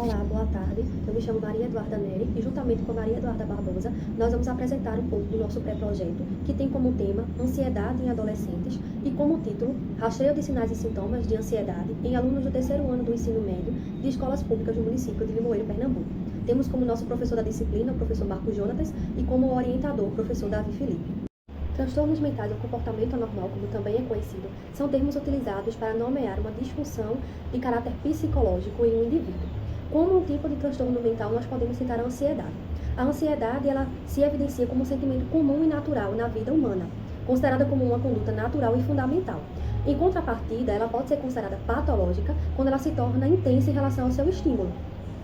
Olá, boa tarde. Eu me chamo Maria Eduarda Neri e, juntamente com a Maria Eduarda Barbosa, nós vamos apresentar um pouco do nosso pré-projeto, que tem como tema Ansiedade em Adolescentes e como título Rastreio de Sinais e Sintomas de Ansiedade em alunos do terceiro ano do ensino médio de escolas públicas do município de Limoeiro, Pernambuco. Temos como nosso professor da disciplina o professor Marcos Jonatas e como orientador o professor Davi Felipe. Transtornos mentais ou comportamento anormal, como também é conhecido, são termos utilizados para nomear uma disfunção de caráter psicológico em um indivíduo. Como um tipo de transtorno mental, nós podemos citar a ansiedade. A ansiedade, ela se evidencia como um sentimento comum e natural na vida humana, considerada como uma conduta natural e fundamental. Em contrapartida, ela pode ser considerada patológica quando ela se torna intensa em relação ao seu estímulo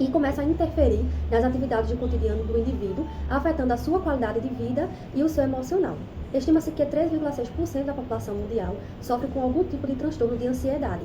e começa a interferir nas atividades do cotidiano do indivíduo, afetando a sua qualidade de vida e o seu emocional. Estima-se que 3,6% da população mundial sofre com algum tipo de transtorno de ansiedade,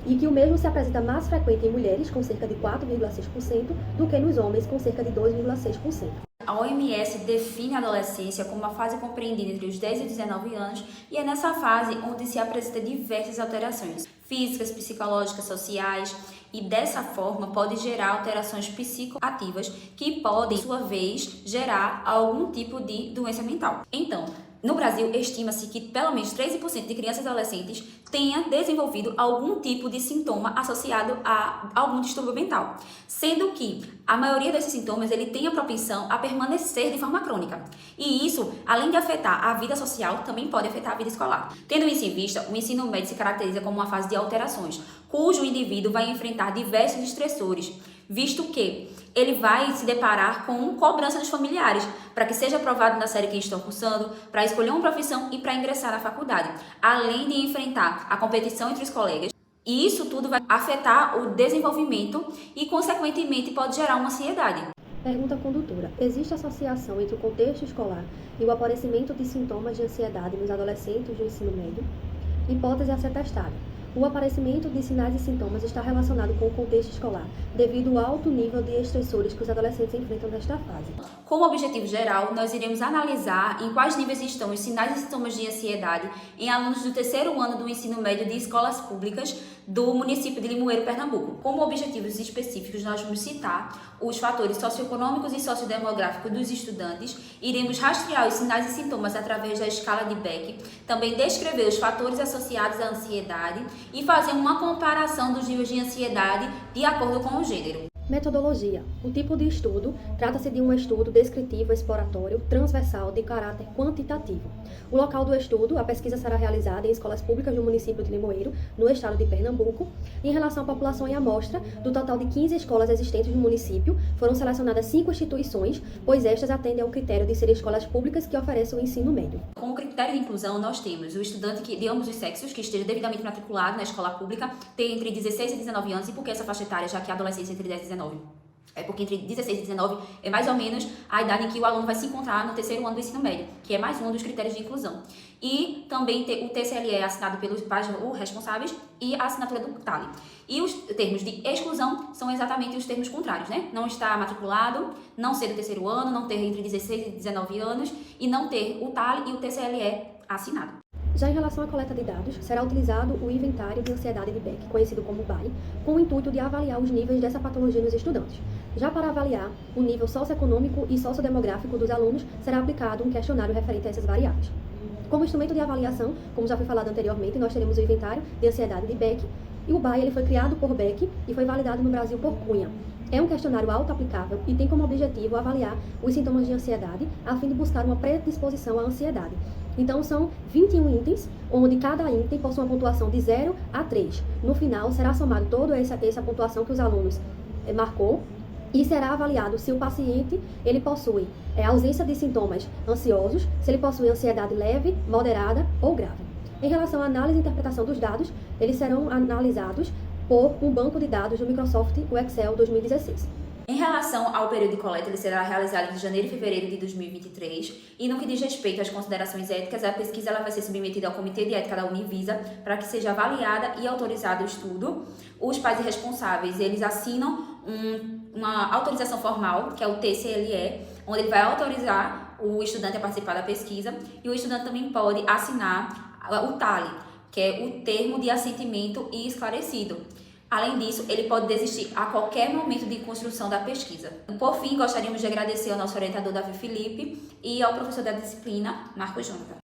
e que o mesmo se apresenta mais frequente em mulheres, com cerca de 4,6%, do que nos homens, com cerca de 2,6%. A OMS define a adolescência como uma fase compreendida entre os 10 e 19 anos e é nessa fase onde se apresenta diversas alterações físicas, psicológicas, sociais e dessa forma pode gerar alterações psicoativas que podem, por sua vez, gerar algum tipo de doença mental. Então, no Brasil, estima-se que pelo menos 13% de crianças e adolescentes tenha desenvolvido algum tipo de sintoma associado a algum distúrbio mental, sendo que a maioria desses sintomas ele tem a propensão a permanecer de forma crônica. E isso, além de afetar a vida social, também pode afetar a vida escolar. Tendo isso em vista, o ensino médio se caracteriza como uma fase de alterações, cujo indivíduo vai enfrentar diversos estressores, visto que ele vai se deparar com cobrança dos familiares para que seja aprovado na série que estão cursando, para escolher uma profissão e para ingressar na faculdade, além de enfrentar a competição entre os colegas. E isso tudo vai afetar o desenvolvimento e, consequentemente, pode gerar uma ansiedade. Pergunta condutora. Existe associação entre o contexto escolar e o aparecimento de sintomas de ansiedade nos adolescentes do ensino médio? Hipótese a ser testada. O aparecimento de sinais e sintomas está relacionado com o contexto escolar, devido ao alto nível de estressores que os adolescentes enfrentam nesta fase. Como objetivo geral, nós iremos analisar em quais níveis estão os sinais e sintomas de ansiedade em alunos do terceiro ano do ensino médio de escolas públicas do município de Limoeiro, Pernambuco. Como objetivos específicos, nós vamos citar os fatores socioeconômicos e sociodemográficos dos estudantes, iremos rastrear os sinais e sintomas através da escala de Beck, também descrever os fatores associados à ansiedade e fazer uma comparação dos níveis de ansiedade de acordo com o gênero. Metodologia. O tipo de estudo trata-se de um estudo descritivo, exploratório, transversal, de caráter quantitativo. O local do estudo, a pesquisa será realizada em escolas públicas do município de Limoeiro, no estado de Pernambuco. Em relação à população em amostra, do total de 15 escolas existentes no município, foram selecionadas 5 instituições, pois estas atendem ao critério de serem escolas públicas que oferecem o ensino médio. Como critério de inclusão, nós temos o estudante de ambos os sexos que esteja devidamente matriculado na escola pública, tem entre 16 e 19 anos, e por que essa faixa etária, já que a adolescência é entre 10 e 19? É porque entre 16 e 19 é mais ou menos a idade em que o aluno vai se encontrar no terceiro ano do ensino médio, que é mais um dos critérios de inclusão. E também o TCLE é assinado pelos pais ou responsáveis e a assinatura do TALI. E os termos de exclusão são exatamente os termos contrários, né? Não estar matriculado, não ser do terceiro ano, não ter entre 16 e 19 anos e não ter o TALI e o TCLE assinado. Já em relação à coleta de dados, será utilizado o Inventário de Ansiedade de Beck, conhecido como BAI, com o intuito de avaliar os níveis dessa patologia nos estudantes. Já para avaliar o nível socioeconômico e sociodemográfico dos alunos, será aplicado um questionário referente a essas variáveis. Como instrumento de avaliação, como já foi falado anteriormente, nós teremos o Inventário de Ansiedade de Beck, e o BAI ele foi criado por Beck e foi validado no Brasil por Cunha. É um questionário auto-aplicável e tem como objetivo avaliar os sintomas de ansiedade a fim de buscar uma predisposição à ansiedade. Então, são 21 itens, onde cada item possui uma pontuação de 0 a 3. No final, será somado toda essa pontuação que os alunos marcou e será avaliado se o paciente ele possui ausência de sintomas ansiosos, se ele possui ansiedade leve, moderada ou grave. Em relação à análise e interpretação dos dados, eles serão analisados por um banco de dados do Microsoft, o Excel 2016. Em relação ao período de coleta, ele será realizado de janeiro e fevereiro de 2023 e no que diz respeito às considerações éticas, a pesquisa ela vai ser submetida ao Comitê de Ética da Univisa para que seja avaliada e autorizado o estudo. Os pais responsáveis, eles assinam uma autorização formal, que é o TCLE, onde ele vai autorizar o estudante a participar da pesquisa e o estudante também pode assinar o TALI, que é o termo de assentimento e esclarecido. Além disso, ele pode desistir a qualquer momento de construção da pesquisa. Por fim, gostaríamos de agradecer ao nosso orientador Davi Felipe e ao professor da disciplina, Marcos Júnior.